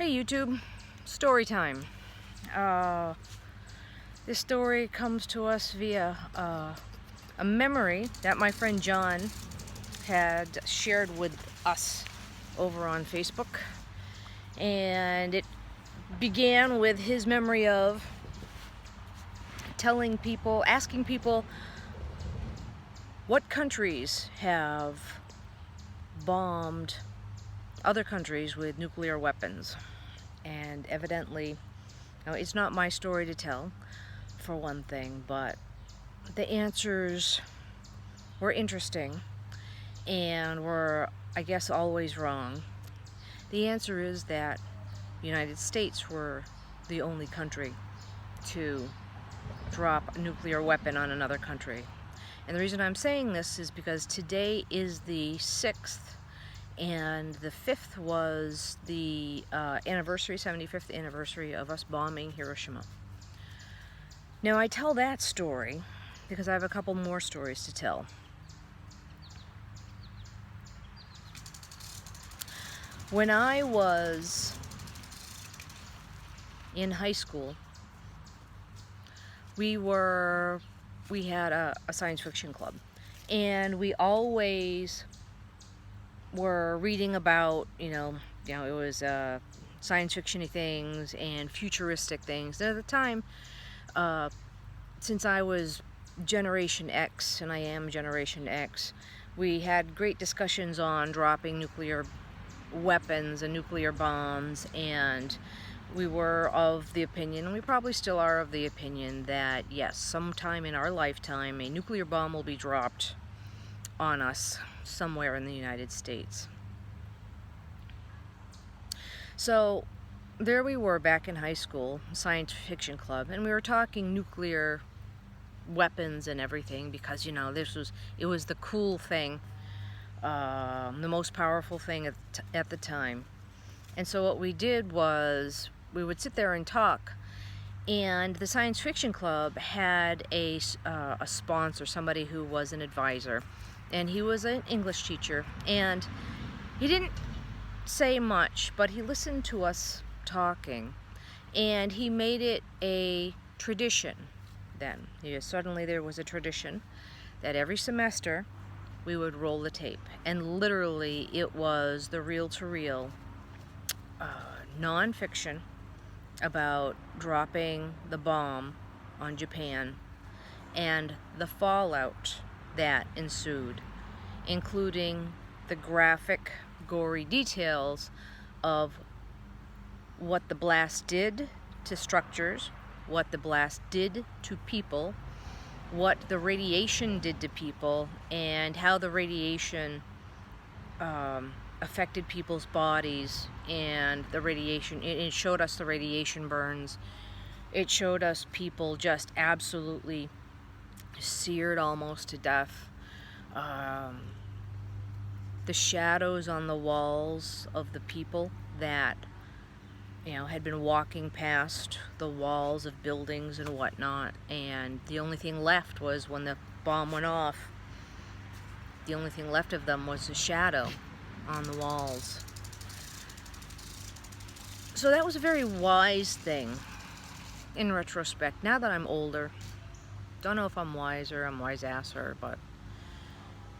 Hey YouTube, story time. This story comes to us via a memory that my friend John had shared with us over on Facebook. And it began with his memory of asking people what countries have bombed other countries with nuclear weapons. And evidently, now it's not my story to tell, for one thing, but the answers were interesting and were, I guess, always wrong. The answer is that the United States were the only country to drop a nuclear weapon on another country. And the reason I'm saying this is because today is the 6th, and the 5th was the 75th anniversary of us bombing Hiroshima. Now I tell that story because I have a couple more stories to tell. When I was in high school, we had a science fiction club, and we always were reading about, it was science fiction-y things and futuristic things. And at the time, since I was Generation X, and I am Generation X, we had great discussions on dropping nuclear weapons and nuclear bombs, and we were of the opinion, and we probably still are of the opinion, that yes, sometime in our lifetime a nuclear bomb will be dropped on us somewhere in the United States. So there we were back in high school, science fiction club, and we were talking nuclear weapons and everything because, it was the cool thing, the most powerful thing at the time. And so what we did was we would sit there and talk, and the science fiction club had a sponsor, somebody who was an advisor, and he was an English teacher, and he didn't say much, but he listened to us talking, and he made it a tradition then. Suddenly there was a tradition that every semester we would roll the tape, and literally it was the reel-to-reel non-fiction about dropping the bomb on Japan and the fallout that ensued, including the graphic, gory details of what the blast did to structures, what the blast did to people, what the radiation did to people, and how the radiation affected people's bodies, and the radiation, it showed us the radiation burns. It showed us people just absolutely seared almost to death. The shadows on the walls of the people that had been walking past the walls of buildings and whatnot, and the only thing left was, when the bomb went off, the only thing left of them was a shadow on the walls. So that was a very wise thing in retrospect. Now that I'm older, don't know if I'm wiser, I'm wise-asser, but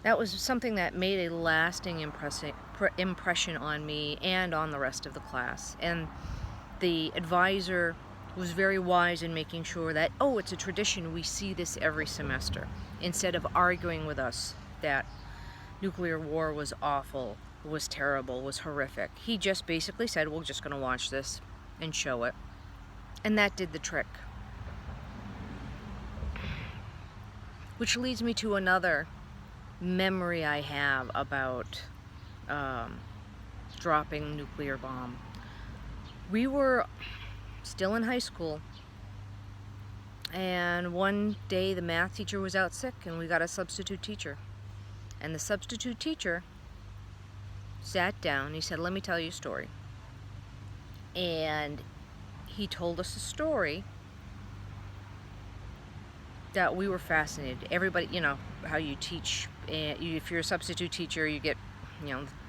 that was something that made a lasting impression on me and on the rest of the class. And the advisor was very wise in making sure that, it's a tradition, we see this every semester, instead of arguing with us that nuclear war was awful, was terrible, was horrific. He just basically said, we're just going to watch this and show it. And that did the trick. Which leads me to another memory I have about dropping nuclear bomb. We were still in high school, and one day the math teacher was out sick, and we got a substitute teacher. And the substitute teacher sat down and he said, let me tell you a story. And he told us a story that we were fascinated. Everybody, how you teach, if you're a substitute teacher, you get,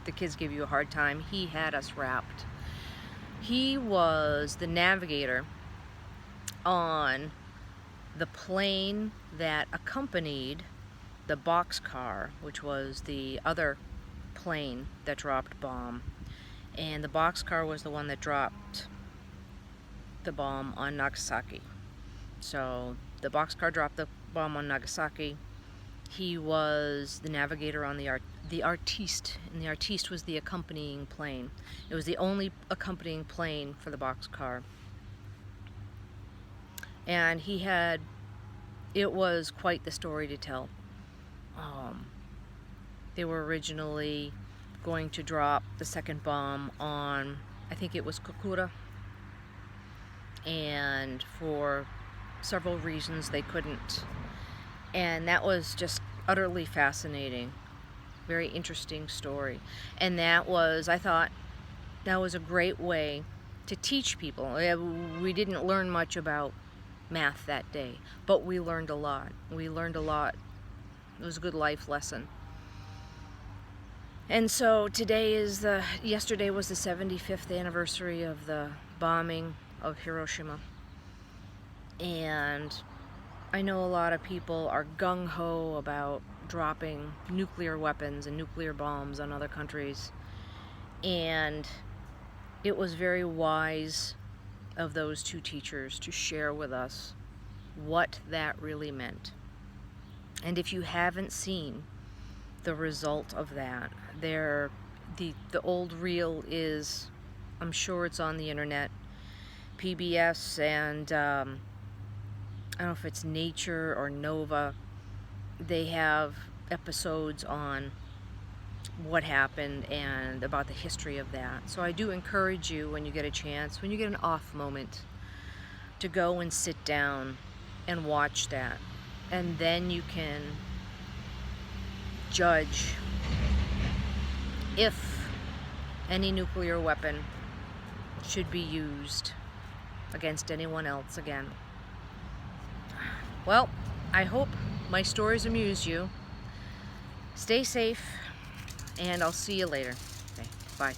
the kids give you a hard time. He had us wrapped. He was the navigator on the plane that accompanied the boxcar, which was the other plane that dropped bomb. And the boxcar was the one that dropped the bomb on Nagasaki. So the boxcar dropped the bomb on Nagasaki. He was the navigator on the Artiste, and the Artiste was the accompanying plane. It was the only accompanying plane for the boxcar. And it was quite the story to tell. They were originally going to drop the second bomb on, I think it was Kokura, and for several reasons they couldn't. And that was just utterly fascinating. Very interesting story. And I thought that was a great way to teach people. We didn't learn much about math that day, but we learned a lot. We learned a lot. It was a good life lesson. And so yesterday was the 75th anniversary of the bombing of Hiroshima. And I know a lot of people are gung-ho about dropping nuclear weapons and nuclear bombs on other countries. And it was very wise of those two teachers to share with us what that really meant. And if you haven't seen the result of that, the old reel is, I'm sure it's on the internet, PBS and I don't know if it's Nature or Nova, they have episodes on what happened and about the history of that. So I do encourage you, when you get a chance, when you get an off moment, to go and sit down and watch that. And then you can judge if any nuclear weapon should be used against anyone else again. Well, I hope my stories amused you. Stay safe, and I'll see you later. Okay, bye.